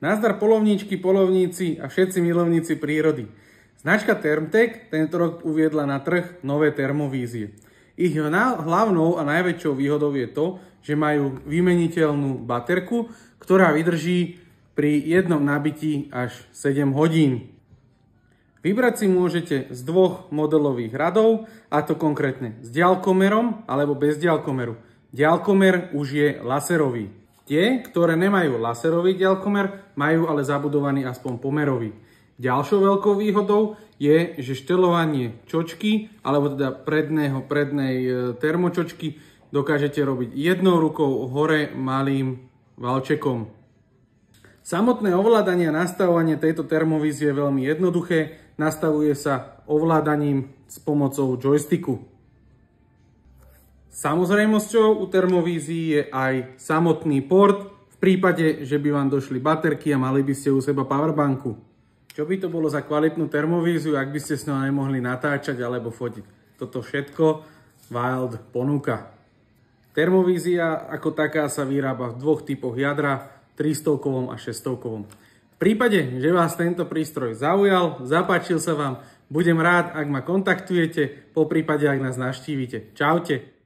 Nazdar polovníčky, polovníci a všetci milovníci prírody. Značka Thermtech tento rok uviedla na trh nové termovízie. Ich hlavnou a najväčšou výhodou je to, že majú vymeniteľnú baterku, ktorá vydrží pri jednom nabití až 7 hodín. Vybrať si môžete z dvoch modelových radov, a to konkrétne s diaľkomerom alebo bez diaľkomeru. Diaľkomer už je laserový. Tie, ktoré nemajú laserový diaľkomer, majú ale zabudovaný aspoň pomerový. Ďalšou veľkou výhodou je, že šteľovanie čočky, alebo teda prednej termočočky dokážete robiť jednou rukou hore malým valčekom. Samotné ovládanie a nastavovanie tejto termovízie je veľmi jednoduché. Nastavuje sa ovládaním s pomocou joysticku. Samozrejmosťou u termovízií je aj samotný port v prípade, že by vám došli baterky a mali by ste u seba powerbanku. Čo by to bolo za kvalitnú termovíziu, ak by ste s ňou nemohli natáčať alebo fotiť? Toto všetko Wild ponúka. Termovízia ako taká sa vyrába v dvoch typoch jadra, 300 a 600. V prípade, že vás tento prístroj zaujal, zapáčil sa vám, budem rád, ak ma kontaktujete, poprípade ak nás navštívite. Čaute.